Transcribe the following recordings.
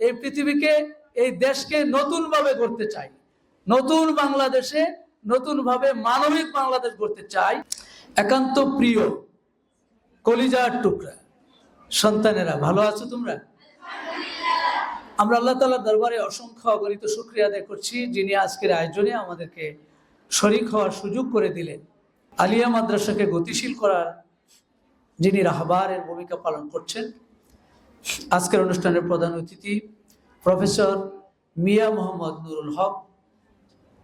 এই পৃথিবীকে, এই দেশকে নতুন ভাবে গড়তে চাই, নতুন বাংলাদেশে নতুন ভাবে মানবিক বাংলাদেশ গড়তে চাই। একান্ত প্রিয় কলিজার টুকরা সন্তানেরা, ভালো আছো তোমরা? আমরা আল্লাহ তাআলার দরবারে অসংখ্য অগণিত শুকরিয়া আদায় করছি, যিনি আজকের আয়োজনে আমাদেরকে শরীক হওয়ার সুযোগ করে দিলেন। আলিয়া মাদ্রাসাকে গতিশীল করার যিনি রাহবারের ভূমিকা পালন করছেন। আজকের অনুষ্ঠানের প্রধান অতিথি প্রফেসর মিয়া মোহাম্মদ নুরুল হক,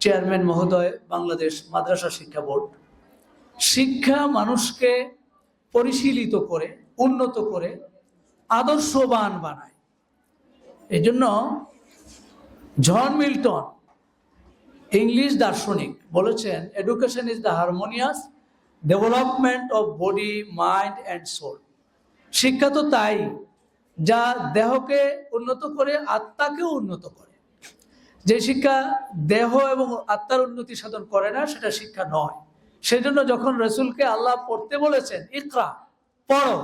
চেয়ারম্যান মহোদয়, বাংলাদেশ মাদ্রাসা শিক্ষা বোর্ড। শিক্ষা মানুষকে পরিশীলিত করে, উন্নত করে, আদর্শবান বানায়। এই জন্য জন মিল্টন, ইংলিশ দার্শনিক, বলেছেন education is the harmonious development of body, mind and soul. শিক্ষা তো তাই, যা দেহকে উন্নত করে, আত্মাকেও উন্নত করে। যে শিক্ষা দেহ এবং আত্মার উন্নতি সাধন করে না, সেটা শিক্ষা নয়। সেই জন্য যখন রসুলকে আল্লাহ পড়তে বলেছেন, ইকরা, পড়ো,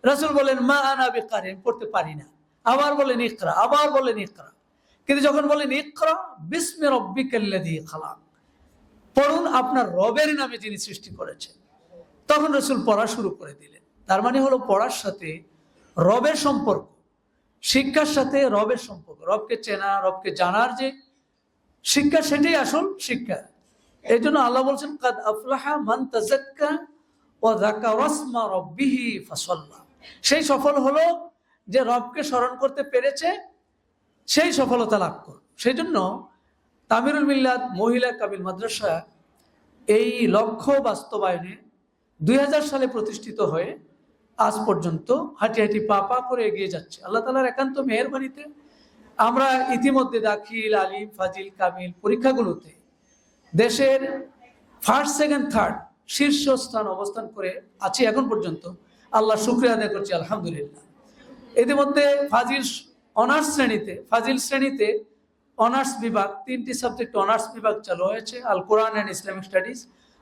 রসুল বলেন মা আনা বিকারিন, পড়তে পারি না। আবার বলেন ইকরা, আবার বলেন ইকরা। কিন্তু যখন বলেন ইকরা বিস্মি রব্বিকাল্লাযী খালাক, পড়ুন আপনার রবের নামে যিনি সৃষ্টি করেছেন, তখন রসুল পড়া শুরু করে দিলেন। তার মানে হলো পড়ার সাথে রবের সম্পর্ক, শিক্ষার সাথে রবের সম্পর্ক, রবকে চেনা, রবকে জানার যে শিক্ষা, সেটাই আসল শিক্ষা। এই জন্য আল্লাহ বলছেন কাদ আফলাহা মান তাযাক্কা ওয়া যাকারা ইসমা রাব্বিহি ফাসাল্লা। সেই সফল হলো যে রবকে স্মরণ করতে পেরেছে, সেই সফলতা লাভ করল। সেই জন্য তামিরুল মিল্লাত মহিলা কামিল মাদ্রাসা এই লক্ষ্য বাস্তবায়নে 2000 সালে প্রতিষ্ঠিত হয়ে আজ পর্যন্ত হাঁটি হাঁটি পা পা করে এগিয়ে যাচ্ছে। আল্লাহ তাআলার একান্ত মেহেরবানিতে আমরা ইতিমধ্যে দাখিল, আলিম, ফাজিল, কামিল পরীক্ষাগুলোতে দেশের ফার্স্ট, সেকেন্ড, থার্ড শীর্ষস্থান অবস্থান করে আছি এখন পর্যন্ত। আল্লাহ শুকরিয়া আদায় করছি, আলহামদুলিল্লাহ। ইতিমধ্যে ফাজিল অনার্স শ্রেণীতে, ফাজিল শ্রেণীতে অনার্স বিভাগ, 3টি সাবজেক্ট অনার্স বিভাগ চালু হয়েছে। আল কোরআন অ্যান্ড ইসলামিক স্টাডিজ,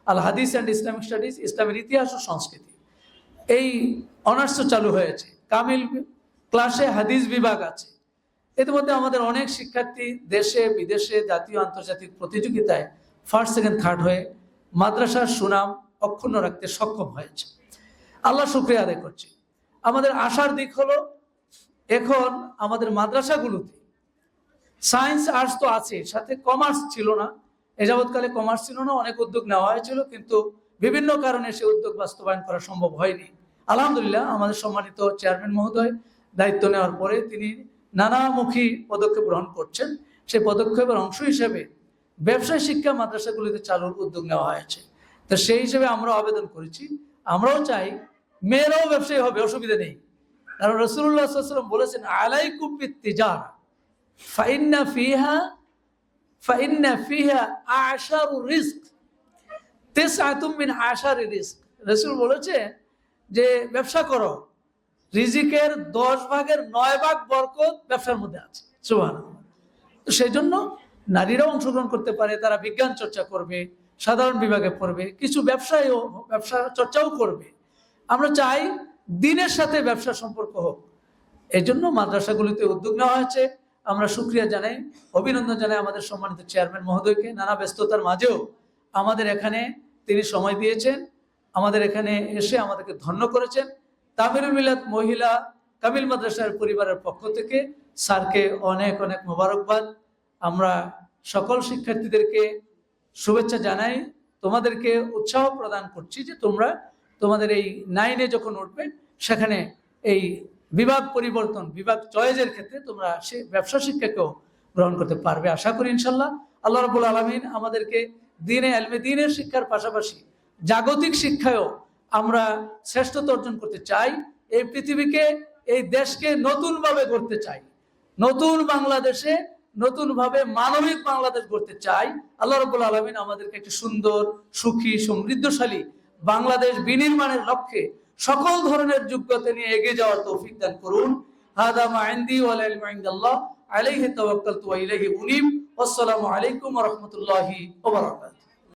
আল হাদিস অ্যান্ড ইসলামিক স্টাডিজ, ইসলামের ইতিহাস ও সংস্কৃতি, এই অনার্সও চালু হয়েছে। কামিল ক্লাসে হাদিস বিভাগ আছে। ইতিমধ্যে আমাদের অনেক শিক্ষার্থী দেশে বিদেশে জাতীয় আন্তর্জাতিক প্রতিযোগিতায় ফার্স্ট, সেকেন্ড, থার্ড হয়ে মাদ্রাসার সুনাম অক্ষুণ্ণ রাখতে সক্ষম হয়েছে। আল্লাহ শুকরিয়া আদায় করছি। আমাদের আশার দিক হলো, এখন আমাদের মাদ্রাসাগুলোতে সায়েন্স, আর্টস তো আছে, সাথে কমার্স ছিল না, এ যাবৎকালে কমার্স ছিল না। অনেক উদ্যোগ নেওয়া হয়েছিল, কিন্তু বিভিন্ন কারণে সে উদ্যোগ বাস্তবায়ন করা সম্ভব হয়নি। আলহামদুলিল্লাহ, আমাদের সম্মানিত চেয়ারম্যান মহোদয় দায়িত্ব নেওয়ার পরে তিনি নানামুখী পদক্ষেপ গ্রহণ করছেন। সেই পদক্ষেপের অংশ হিসেবে ব্যবসায় শিক্ষা মাদ্রাসাগুলিতে চালুর উদ্যোগ নেওয়া হয়েছে। তো সেই হিসেবে আমরা আবেদন করেছি, আমরাও চাই মেয়েরাও ব্যবসায়ী হবে, অসুবিধা নেই। কারণ রাসূলুল্লাহ সাল্লাল্লাহু আলাইহি ওয়াসাল্লাম বলেছেন আলাইকুম বিত্তিজারা ফাইন্না ফিহা আশারু রিজক তিসআতুম মিন আশারি রিজক। রাসূল বলেছে যে ব্যবসা করো, রিজিকের 10 ভাগের 9 ভাগ বরকত ব্যবসার মধ্যে আছে। সুবহানাল্লাহ। তো সেই জন্য নারীরাও অংশগ্রহণ করতে পারে, তারা বিজ্ঞান চর্চা করবে, সাধারণ বিভাগে পড়বে, কিছু ব্যবসা চর্চাও করবে। আমরা চাই দিনের সাথে ব্যবসার সম্পর্ক হোক। এই জন্য মাদ্রাসাগুলিতে উদ্যোগ নেওয়া হয়েছে। আমরা শুকরিয়া জানাই, অভিনন্দন জানাই আমাদের সম্মানিত চেয়ারম্যান মহোদয়কে। নানা ব্যস্ততার মাঝেও আমাদের এখানে তিনি সময় দিয়েছেন, আমাদের এখানে এসে আমাদেরকে ধন্য করেছেন। তামিরুল মিল্লাত মহিলা কামিল মাদ্রাসার পরিবারের পক্ষ থেকে স্যারকে অনেক অনেক মোবারকবাদ। আমরা সকল শিক্ষার্থীদেরকে শুভেচ্ছা জানাই, তোমাদেরকে উৎসাহ প্রদান করছি যে তোমরা তোমাদের এই 9-এ যখন উঠবে, সেখানে এই বিভাগ পরিবর্তন, বিভাগ চয়েসের ক্ষেত্রে তোমরা সে ব্যবসা শিক্ষাকেও গ্রহণ করতে পারবে, আশা করি ইনশাল্লাহ। আল্লাহ রাব্বুল আলামিন আমাদেরকে দ্বীনে ইলমে দ্বীনের শিক্ষার পাশাপাশি জাগতিক শিক্ষায়ও আমরা শ্রেষ্ঠতা অর্জন করতে চাই। এই পৃথিবীকে, এই দেশকে নতুনভাবে গড়তে চাই, নতুন বাংলাদেশে নতুনভাবে মানবিক বাংলাদেশ গড়তে চাই। আল্লাহ রাব্বুল আলামিন আমাদেরকে একটি সুন্দর, সুখী, সমৃদ্ধশালী বাংলাদেশ বিনির্মাণের লক্ষ্যে সকল ধরনের যোগ্যতা নিয়ে এগিয়ে যাওয়ার তৌফিক দান করুন। হাদা মা ইনদি ওয়াল ইলমু ইনদাল্লাহ আলাইহি তাওয়াক্কালতু ওয়া ইলাইহি উনীব। আসসালামু আলাইকুম ওয়া রাহমাতুল্লাহি ওয়া বারাকাতুহু।